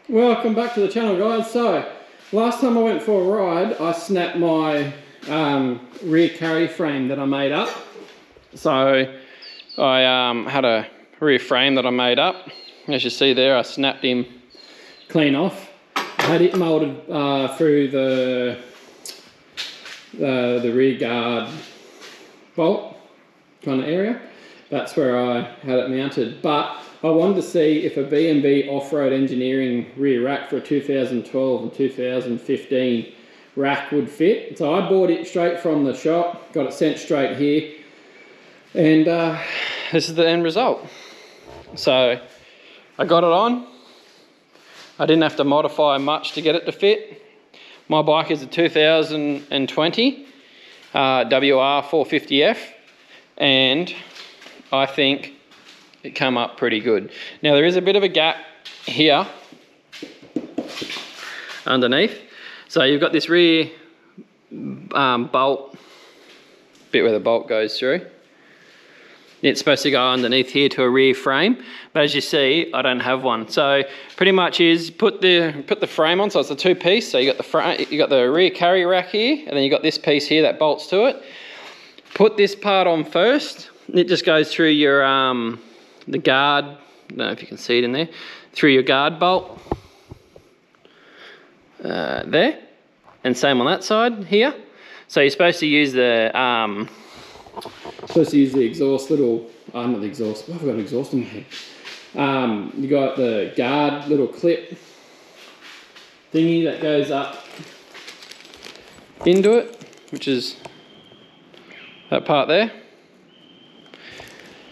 Welcome back to the channel, guys. So last time I went for a ride, I snapped my rear carry frame that I made up. So I had a rear frame that I made up. As you see there, I snapped him clean off. I had it molded through the rear guard bolt kind of area. That's where I had it mounted. But I wanted to see if a B&B Off Road Engineering rear rack for a 2012 and 2015 rack would fit. So I bought it straight from the shop, got it sent straight here, and this is the end result. So I got it on. I didn't have to modify much to get it to fit. My bike is a 2020 WR450F, and I think it came up pretty good. Now there is a bit of a gap here underneath. So you've got this rear bolt, bit where the bolt goes through. It's supposed to go underneath here to a rear frame, but as you see, I don't have one. So pretty much is put the frame on. So it's a two-piece. So you got the front, you got the rear carry rack here, and then you got this piece here that bolts to it. Put this part on first. It just goes through your the guard. I don't know if you can see it in there. Through your guard bolt there, and same on that side here. So you're supposed to use the exhaust little, not the exhaust, I've got an exhaust in my head. You got the guard little clip thingy that goes up into it, which is that part there.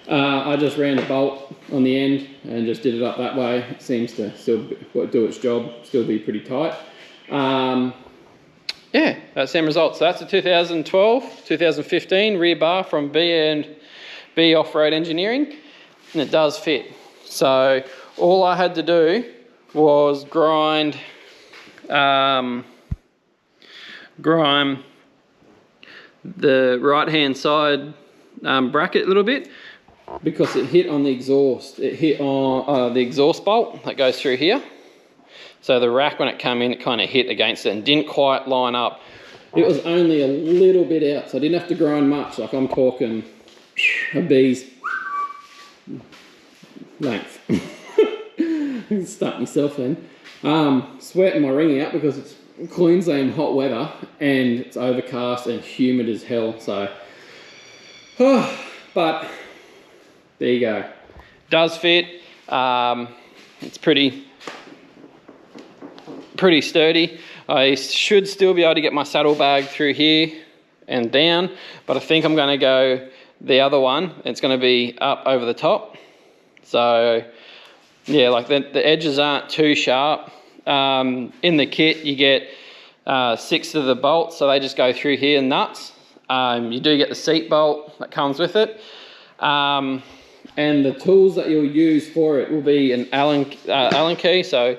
I just ran a bolt on the end and just did it up that way. It seems to still do its job, still be pretty tight. Yeah, that's the end result. So that's a 2012, 2015 rear bar from B&B Off Road Engineering, and it does fit. So all I had to do was grime the right hand side bracket a little bit, because it hit on the exhaust. It hit on the exhaust bolt that goes through here. So the rack, when it came in, it kind of hit against it and didn't quite line up. It was only a little bit out, so I didn't have to grind much. Like, I'm talking a bee's length. I stuck myself in. Sweating my ring out because it's Queensland hot weather and it's overcast and humid as hell. So, but there you go. Does fit. It's pretty sturdy. I should still be able to get my saddlebag through here and down, but I think I'm going to go the other one. It's going to be up over the top. So yeah, like the edges aren't too sharp. In the kit you get 6 of the bolts, so they just go through here nuts. You do get the seat bolt that comes with it. And the tools that you'll use for it will be an Allen key. So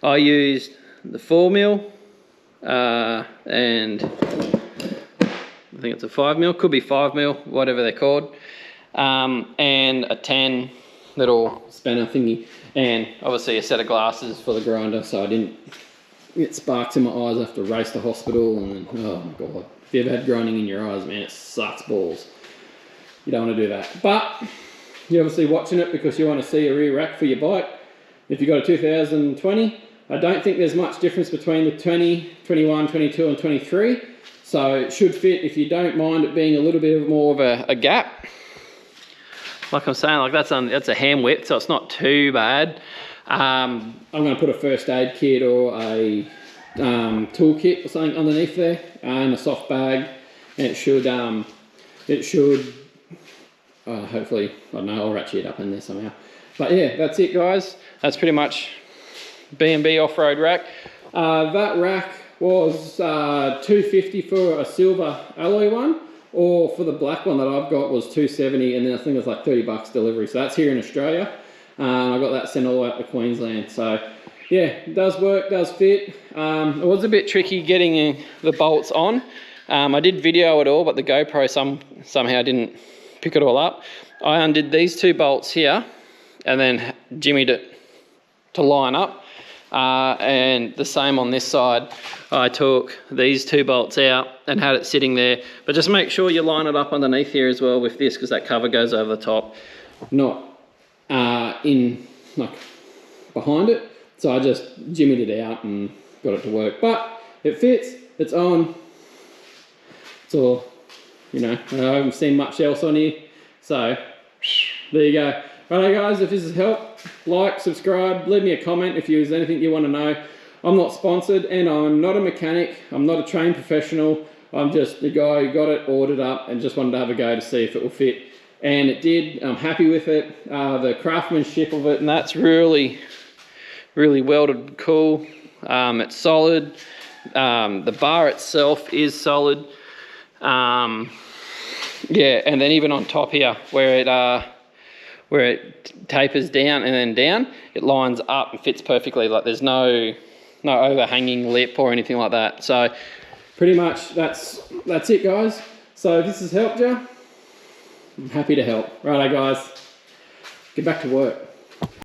I used the 4mm and I think it's a 5mm, could be 5mm, whatever they're called, and a 10 little spanner thingy, and obviously a set of glasses for the grinder so I didn't get sparks in my eyes. I have to race to hospital, and oh my god, if you ever had grinding in your eyes, man, it sucks balls. You don't want to do that. But you're obviously watching it because you want to see a rear rack for your bike. If you've got a 2020, I don't think there's much difference between the 20, 21, 22 and 23. So it should fit if you don't mind it being a little bit more of a gap. Like I'm saying, like that's a hand width, so it's not too bad. I'm going to put a first aid kit or a tool kit or something underneath there, and a soft bag, and it should hopefully, I don't know, I'll ratchet it up in there somehow. But yeah, that's it, guys. That's pretty much B&B Off Road Rack. That rack was $250 for a silver alloy one, or for the black one that I've got was $270, and then I think it was like $30 delivery. So that's here in Australia. I got that sent all the way up to Queensland. So yeah, it does work, does fit. It was a bit tricky getting the bolts on. I did video it all, but the GoPro somehow didn't pick it all up. I undid these 2 bolts here and then jimmied it to line up. And the same on this side. I took these 2 bolts out and had it sitting there, but just make sure you line it up underneath here as well with this, because that cover goes over the top, not in like behind it. So I just jimmied it out and got it to work, but it fits, it's on. It's all, you know, I haven't seen much else on here, so there you go. Righto guys, if this has helped, like, subscribe, leave me a comment if there's anything you want to know. I'm not sponsored and I'm not a mechanic, I'm not a trained professional, I'm just the guy who got it ordered up and just wanted to have a go to see if it will fit. And it did, I'm happy with it, the craftsmanship of it, and that's really welded cool. It's solid, the bar itself is solid. Yeah, and then even on top here where it tapers down and then down, it lines up and fits perfectly. Like there's no overhanging lip or anything like that. So pretty much that's it guys. So if this has helped you, I'm happy to help. Righto guys, get back to work.